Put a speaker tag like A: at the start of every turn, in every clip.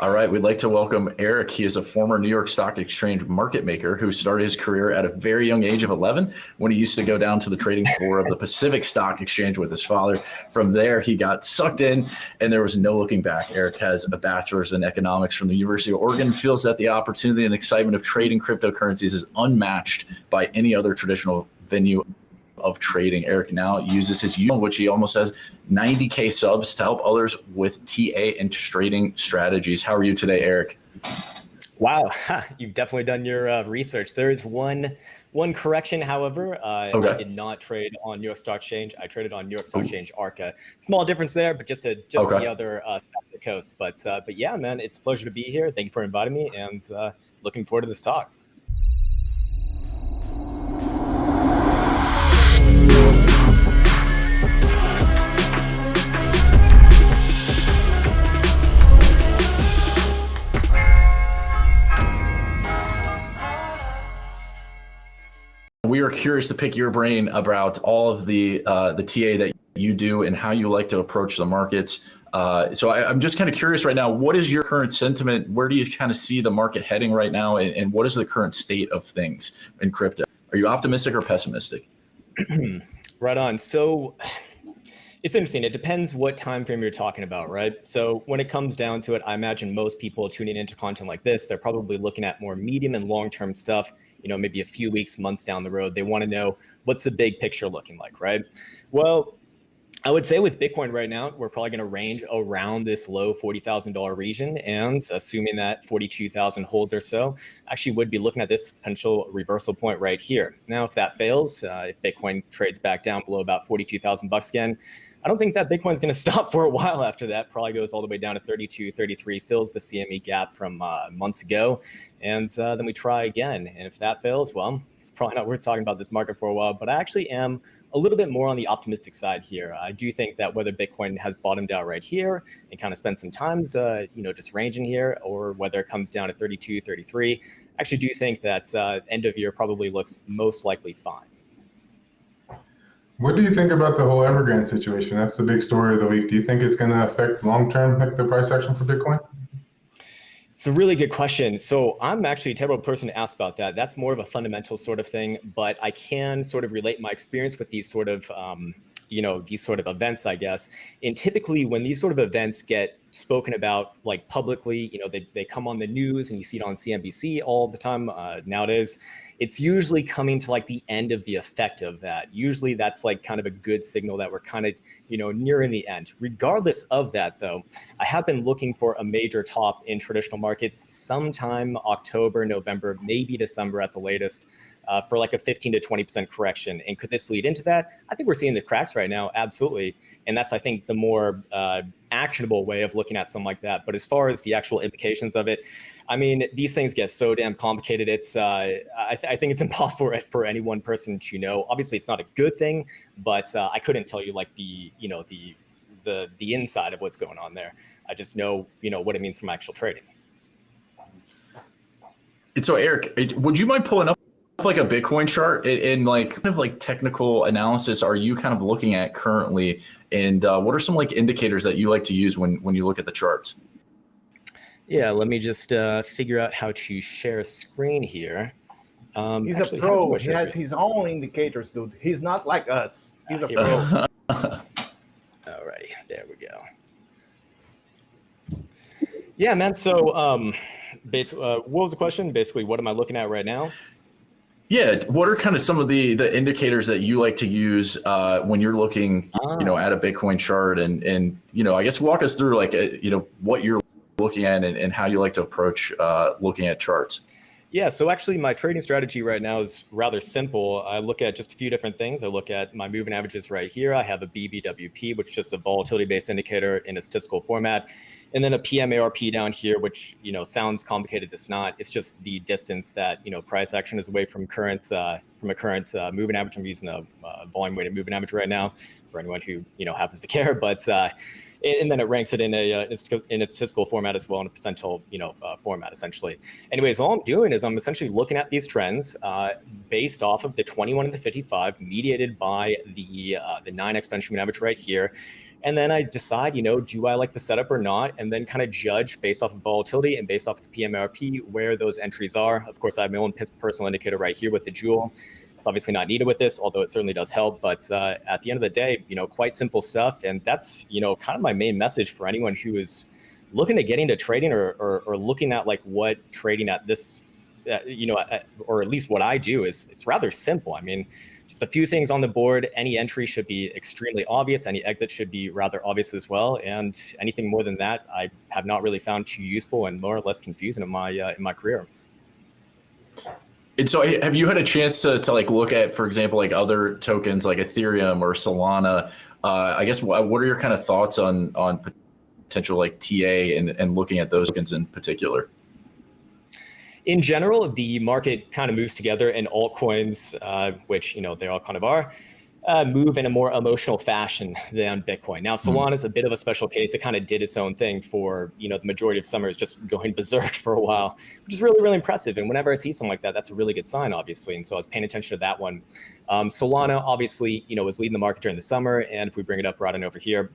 A: All right, we'd like to welcome Eric. He is a former New York Stock Exchange market maker who started his career at a very young age of 11 when he used to go down to the trading floor of the Pacific Stock Exchange with his father. From there, he got sucked in and there was no looking back. Eric has a bachelor's in economics from the University of Oregon, feels that the opportunity and excitement of trading cryptocurrencies is unmatched by any other traditional venue of trading. Eric now uses his YouTube, which he almost has 90K subs, to help others with TA and trading strategies. How are you today, Eric?
B: Wow, you've definitely done your research. There is one correction, however. I did not trade on New York Stock Exchange. I traded on New York Stock Exchange ARCA. Small difference there, but just the other side of the coast. But yeah, man, it's a pleasure to be here. Thank you for inviting me, and looking forward to this talk.
A: We are curious to pick your brain about all of the TA that you do and how you like to approach the markets. So I'm just kind of curious right now, what is your current sentiment? Where do you kind of see the market heading right now? And what is the current state of things in crypto? Are you optimistic or pessimistic?
B: Right on. So it's interesting. It depends what time frame you're talking about, right? So when it comes down to it, I imagine most people tuning into content like this, they're probably looking at more medium and long-term stuff, maybe a few weeks, months down the road. They want to know what's the big picture looking like, right? Well, I would say with Bitcoin right now, we're probably going to range around this low $40,000 region. And assuming that 42,000 holds or so, actually would be looking at this potential reversal point right here. Now, if that fails, if Bitcoin trades back down below about 42,000 bucks again, I don't think that Bitcoin's going to stop for a while after that. Probably goes all the way down to 32, 33, fills the CME gap from months ago. And then we try again. And if that fails, well, it's probably not worth talking about this market for a while. But I actually am a little bit more on the optimistic side here. I do think that whether Bitcoin has bottomed out right here and kind of spent some times, just ranging here, or whether it comes down to 32, 33, I actually do think that end of year probably looks most likely fine.
C: What do you think about the whole Evergrande situation? That's the big story of the week. Do you think it's going to affect long-term the price action for Bitcoin?
B: It's a really good question. So I'm actually a terrible person to ask about that. That's more of a fundamental sort of thing, but I can sort of relate my experience with these sort of, these sort of events, I guess. And typically when these sort of events get spoken about like publicly, they come on the news and you see it on CNBC all the time nowadays. It's usually coming to like the end of the effect of that. Usually that's like kind of a good signal that we're kind of, nearing the end. Regardless of that though, I have been looking for a major top in traditional markets sometime October, November, maybe December at the latest. For like a 15 to 20% correction. And could this lead into that? I think we're seeing the cracks right now, absolutely. And that's, I think, the more actionable way of looking at something like that. But as far as the actual implications of it, I mean, these things get so damn complicated. It's I think it's impossible for any one person to know. Obviously, it's not a good thing, but I couldn't tell you like the inside of what's going on there. I just know, what it means from actual trading.
A: And so, Eric, would you mind pulling up like a Bitcoin chart and like kind of like technical analysis are you kind of looking at currently, and what are some like indicators that you like to use when you look at the charts?
B: Yeah, let me just figure out how to share a screen here.
D: He's a pro. He has his own indicators, dude. He's not like us. He's a pro.
B: Alrighty, there we go. Yeah, man. So what was the question? Basically, what am I looking at right now?
A: Yeah, what are kind of some of the indicators that you like to use when you're looking, at a Bitcoin chart, and I guess walk us through like what you're looking at and how you like to approach looking at charts.
B: Yeah, so actually my trading strategy right now is rather simple. I look at just a few different things. I look at my moving averages right here. I have a BBWP, which is just a volatility-based indicator in a statistical format. And then a PMARP down here, which, sounds complicated. It's not. It's just the distance that, price action is away from a current moving average. I'm using a volume-weighted moving average right now for anyone who, happens to care. But and then it ranks it in a statistical format as well, in a percentile format essentially. Anyways, all I'm doing is I'm essentially looking at these trends based off of the 21 and the 55, mediated by the 9 exponential moving average right here. And then I decide, do I like the setup or not? And then kind of judge based off of volatility and based off of the PMRP where those entries are. Of course, I have my own personal indicator right here with the Jewel. It's obviously not needed with this, although it certainly does help. But at the end of the day, quite simple stuff. And that's, kind of my main message for anyone who is looking to get into trading or looking at like what trading at this, or at least what I do is it's rather simple. I mean, just a few things on the board. Any entry should be extremely obvious. Any exit should be rather obvious as well. And anything more than that, I have not really found too useful and more or less confusing in my career.
A: And so have you had a chance to like look at, for example, like other tokens like Ethereum or Solana? I guess what are your kind of thoughts on potential like TA and looking at those tokens in particular?
B: In general, the market kind of moves together, and altcoins, which they all kind of are, move in a more emotional fashion than Bitcoin. Now, Solana is a bit of a special case. It kind of did its own thing for the majority of summer, is just going berserk for a while, which is really, really impressive. And whenever I see something like that, that's a really good sign, obviously. And so I was paying attention to that one. Solana, obviously, was leading the market during the summer. And if we bring it up right on over here,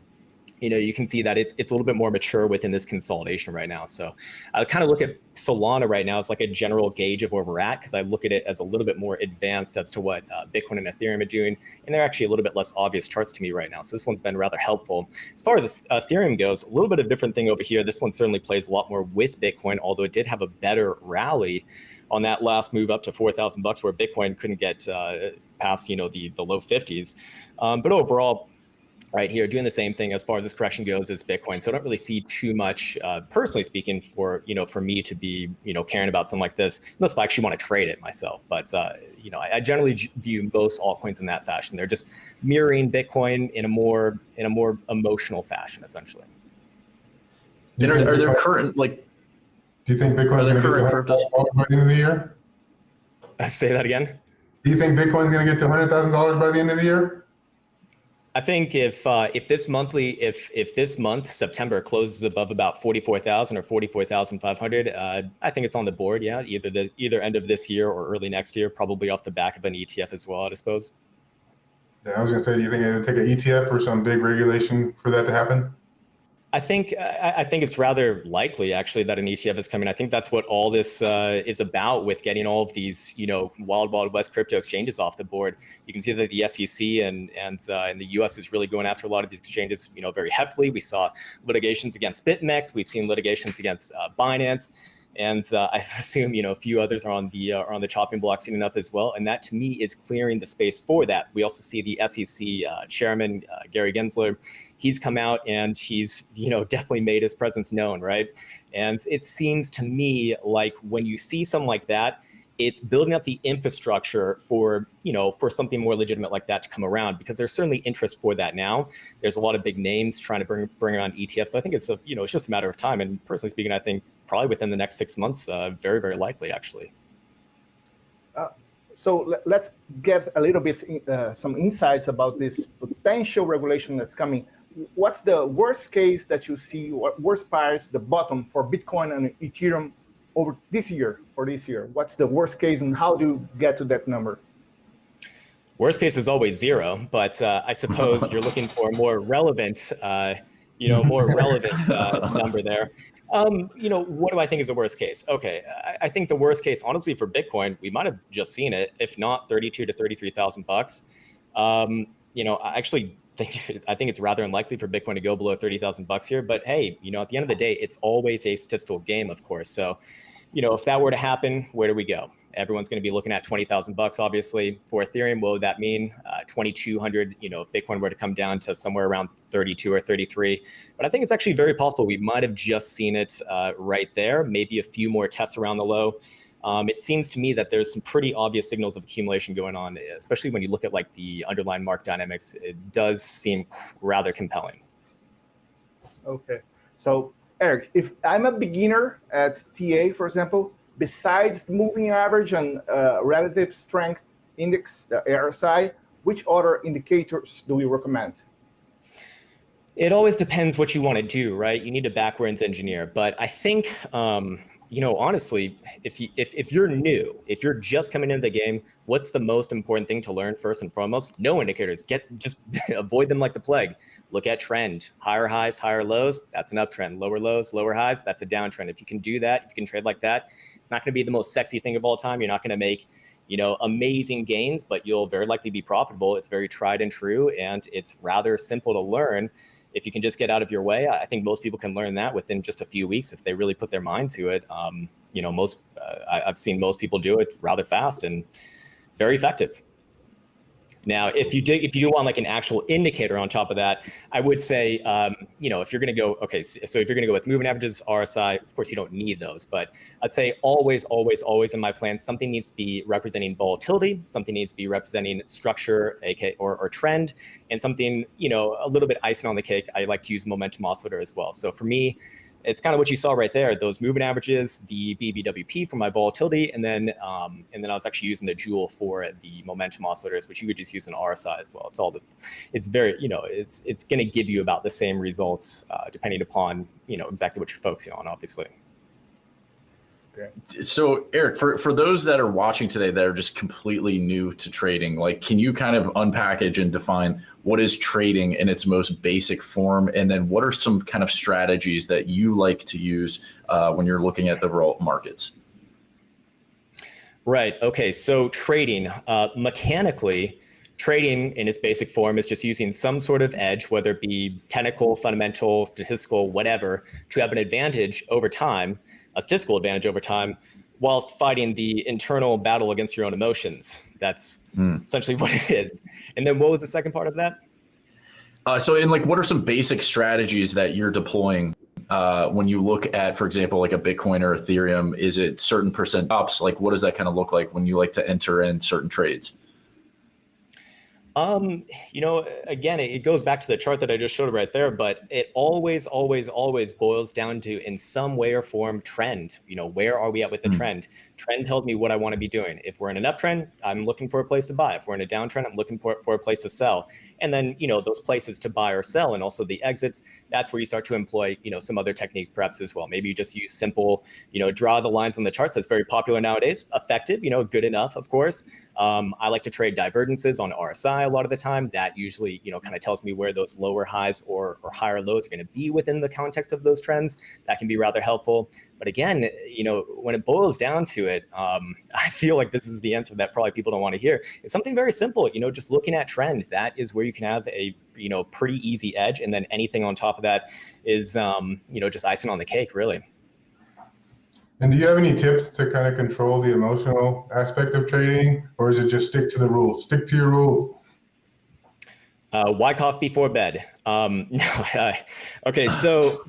B: you can see that it's a little bit more mature within this consolidation right now. So I kind of look at Solana right now as like a general gauge of where we're at, because I look at it as a little bit more advanced as to what Bitcoin and Ethereum are doing. And they're actually a little bit less obvious charts to me right now. So this one's been rather helpful. As far as Ethereum goes, a little bit of different thing over here. This one certainly plays a lot more with Bitcoin, although it did have a better rally on that last move up to $4,000, where Bitcoin couldn't get past the low 50s. But overall, right here, doing the same thing as far as this correction goes as Bitcoin. So I don't really see too much, personally speaking, for me to be caring about something like this, unless if I actually want to trade it myself. But I generally view most altcoins in that fashion. They're just mirroring Bitcoin in a more emotional fashion, essentially.
A: And are there current like?
C: Do you think Bitcoin's going to get to $100,000 by the end of the year?
B: Say that again.
C: Do you think Bitcoin's going to get to $100,000 by the end of the year?
B: I think if this month September closes above about 44,000 or 44,500, I think it's on the board. Yeah, either end of this year or early next year, probably off the back of an ETF as well, I suppose.
C: Yeah, I was going to say, do you think it'll take an ETF or some big regulation for that to happen?
B: I think it's rather likely, actually, that an ETF is coming. I think that's what all this is about, with getting all of these, wild west crypto exchanges off the board. You can see that the SEC and in the U.S. is really going after a lot of these exchanges, very heavily. We saw litigations against BitMEX. We've seen litigations against Binance. And I assume a few others are on the chopping block soon enough as well. And that, to me, is clearing the space for that. We also see the SEC chairman Gary Gensler. He's come out and he's definitely made his presence known, right? And it seems to me like when you see something like that, it's building up the infrastructure for something more legitimate like that to come around, because there's certainly interest for that now. There's a lot of big names trying to bring around ETFs. So I think it's it's just a matter of time. And personally speaking, I think probably within the next 6 months, very, very likely, actually.
D: So let's get a little bit some insights about this potential regulation that's coming. What's the worst case that you see, what worst price, the bottom for Bitcoin and Ethereum over this year, for this year? What's the worst case, and how do you get to that number?
B: Worst case is always zero, but I suppose you're looking for a more relevant, number there. What do I think is the worst case? Okay, I think the worst case, honestly, for Bitcoin, we might have just seen it, if not 32 to 33,000 bucks. I actually I think it's rather unlikely for Bitcoin to go below 30,000 bucks here. But hey, at the end of the day, it's always a statistical game, of course. So, if that were to happen, where do we go? Everyone's going to be looking at 20,000 bucks, obviously. For Ethereum, what would that mean? 2,200. If Bitcoin were to come down to somewhere around 32 or 33. But I think it's actually very possible we might have just seen it right there. Maybe a few more tests around the low. It seems to me that there's some pretty obvious signals of accumulation going on, especially when you look at like the underlying market dynamics. It does seem rather compelling. Okay.
D: So Eric, if I'm a beginner at TA, for example, besides the moving average and relative strength index, the RSI, which other indicators do you recommend?
B: It always depends what you want to do, right? You need to backwards engineer, but I think honestly, if you're new, if you're just coming into the game, what's the most important thing to learn first and foremost? No indicators. Just avoid them like the plague. Look at trend. Higher highs, higher lows, that's an uptrend. Lower lows, lower highs, that's a downtrend. If you can do that, if you can trade like that, it's not going to be the most sexy thing of all time. You're not going to make amazing gains, but you'll very likely be profitable. It's very tried and true, and it's rather simple to learn. If you can just get out of your way, I think most people can learn that within just a few weeks if they really put their mind to it. I've seen most people do it rather fast and very effective. Now, if you do want like an actual indicator on top of that, I would say, if you're going to go, so if you're going to go with moving averages, RSI, of course you don't need those, but I'd say always, always, always in my plan, something needs to be representing volatility, something needs to be representing structure, or trend, and something, a little bit icing on the cake. I like to use momentum oscillator as well. So for me, it's kind of what you saw right there, those moving averages, the BBWP for my volatility, and then I was actually using the Joule for the momentum oscillators, which you could just use an RSI as well. It's very, it's going to give you about the same results depending upon, exactly what you're focusing on, obviously.
A: So Eric, for those that are watching today that are just completely new to trading, like, can you kind of unpackage and define what is trading in its most basic form? And then what are some kind of strategies that you like to use when you're looking at the world markets?
B: Right. Okay. So trading, mechanically, trading in its basic form is just using some sort of edge, whether it be technical, fundamental, statistical, whatever, to have an advantage over time, a statistical advantage over time, whilst fighting the internal battle against your own emotions. That's essentially what it is. And then what was the second part of that?
A: What are some basic strategies that you're deploying when you look at, for example, like a Bitcoin or Ethereum? Is it certain percent ups? Like, what does that kind of look like when you like to enter in certain trades?
B: Again, it goes back to the chart that I just showed right there, but it always, always, always boils down to, in some way or form, trend. Where are we at with the trend? Trend tells me what I want to be doing. If we're in an uptrend, I'm looking for a place to buy. If we're in a downtrend, I'm looking for a place to sell. And then, those places to buy or sell, and also the exits, that's where you start to employ, some other techniques perhaps as well. Maybe you just use simple, draw the lines on the charts. That's very popular nowadays. Effective, good enough, of course. I like to trade divergences on RSI a lot of the time. That usually, kind of tells me where those lower highs or higher lows are going to be within the context of those trends. That can be rather helpful. But again, when it boils down to it, I feel like this is the answer that probably people don't want to hear. It's something very simple, just looking at trend. That is where you can have a, pretty easy edge. And then anything on top of that is, just icing on the cake, really.
C: And do you have any tips to kind of control the emotional aspect of trading, or is it just stick to the rules? Stick to your rules.
B: Wyckoff before bed. Okay, so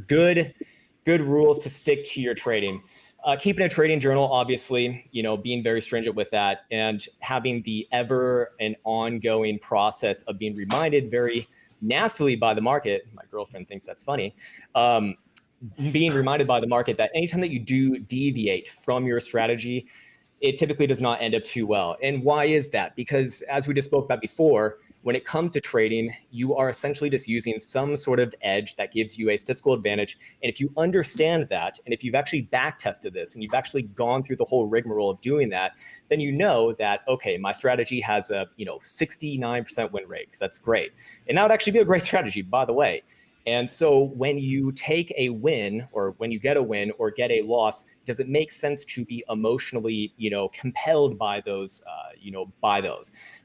B: good rules to stick to your trading. Keeping a trading journal, obviously, being very stringent with that, and having the ever and ongoing process of being reminded very nastily by the market. My girlfriend thinks that's funny. Being reminded by the market that anytime that you do deviate from your strategy, it typically does not end up too well. And why is that? Because as we just spoke about before, when it comes to trading, you are essentially just using some sort of edge that gives you a statistical advantage. And if you understand that, and if you've actually back tested this and you've actually gone through the whole rigmarole of doing that, then you know that, okay, my strategy has a 69% win rate. So that's great. And that would actually be a great strategy, by the way. And so when you take a win, or when you get a win or get a loss, does it make sense to be emotionally, compelled by those,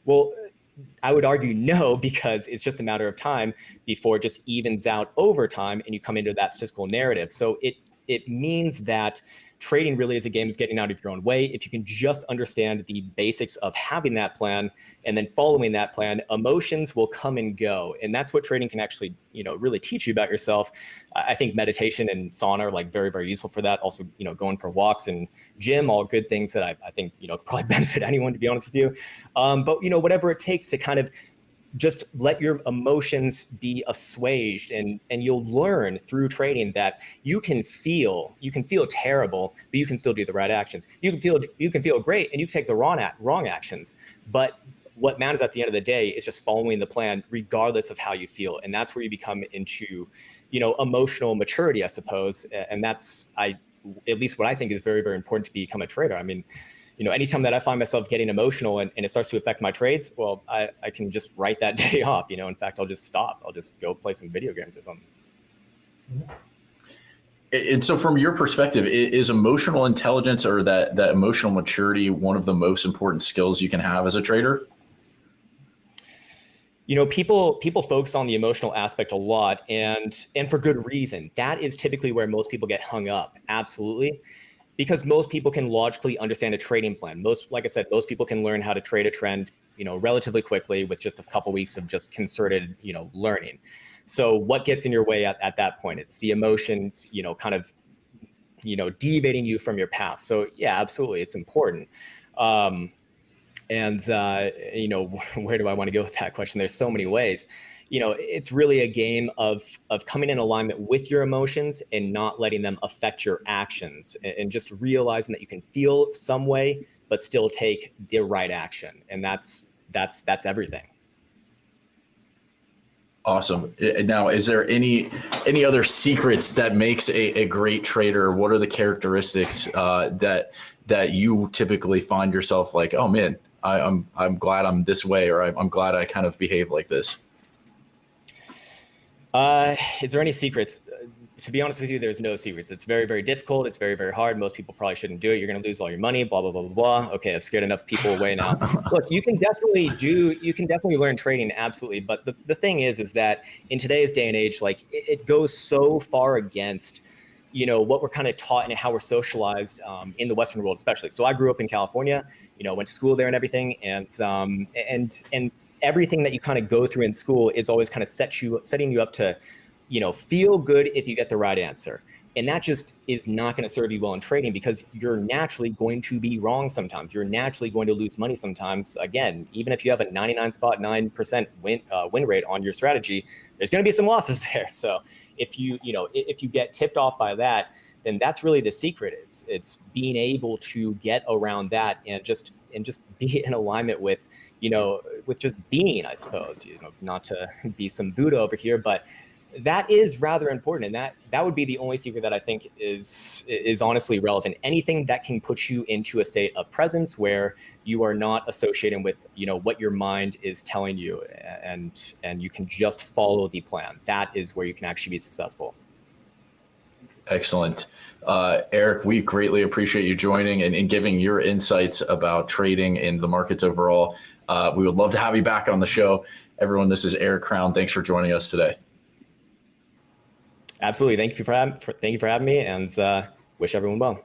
B: Well, I would argue no, because it's just a matter of time before it just evens out over time and you come into that statistical narrative. So it means that trading really is a game of getting out of your own way. If you can just understand the basics of having that plan and then following that plan, emotions will come and go. And that's what trading can actually, really teach you about yourself. I think meditation and sauna are like very, very useful for that. Also, going for walks and gym, all good things that I think, probably benefit anyone, to be honest with you. But, whatever it takes to kind of just let your emotions be assuaged, and you'll learn through trading that you can feel terrible, but you can still do the right actions. You can feel great, and you can take the wrong actions. But what matters at the end of the day is just following the plan, regardless of how you feel. And that's where you become into, emotional maturity, I suppose. And that's, at least what I think is very, very important to become a trader. I mean, anytime that I find myself getting emotional and it starts to affect my trades, well, I can just write that day off. In fact, I'll just stop. I'll just go play some video games or something.
A: And so from your perspective, is emotional intelligence or that emotional maturity one of the most important skills you can have as a trader?
B: People focus on the emotional aspect a lot, and for good reason. That is typically where most people get hung up. Absolutely. Because most people can logically understand a trading plan. Like I said, most people can learn how to trade a trend, relatively quickly with just a couple weeks of just concerted, learning. So what gets in your way at that point? It's the emotions, kind of, deviating you from your path. So yeah, absolutely, it's important. Where do I want to go with that question? There's so many ways. It's really a game of coming in alignment with your emotions and not letting them affect your actions, and just realizing that you can feel some way, but still take the right action. And that's everything.
A: Awesome. Now, is there any other secrets that makes a great trader? What are the characteristics that you typically find yourself like, oh man, I'm glad I'm this way, or I'm glad I kind of behave like this?
B: Is there any secrets? To be honest with you, there's no secrets. It's very, very difficult. It's very, very hard. Most people probably shouldn't do it. You're going to lose all your money, blah, blah, blah, blah, blah. Okay, I've scared enough people away now. Look, you can definitely learn trading, absolutely. But the thing is that in today's day and age, like it goes so far against, what we're kind of taught and how we're socialized in the Western world, especially. So I grew up in California, went to school there and everything. And everything that you kind of go through in school is always kind of setting you up to, feel good if you get the right answer. And that just is not going to serve you well in trading, because you're naturally going to be wrong sometimes. You're naturally going to lose money sometimes. Again, even if you have a 99.9% win rate on your strategy, there's going to be some losses there. So if you get tipped off by that, then that's really the secret. It's being able to get around that and just be in alignment with, with just being, I suppose, not to be some Buddha over here, but that is rather important. And that would be the only secret that I think is honestly relevant. Anything that can put you into a state of presence where you are not associating with, what your mind is telling you, and you can just follow the plan. That is where you can actually be successful.
A: Excellent. Eric, we greatly appreciate you joining and giving your insights about trading and the markets overall. We would love to have you back on the show. Everyone, this is Eric Krown. Thanks for joining us today.
B: Absolutely. Thank you for having me, and wish everyone well.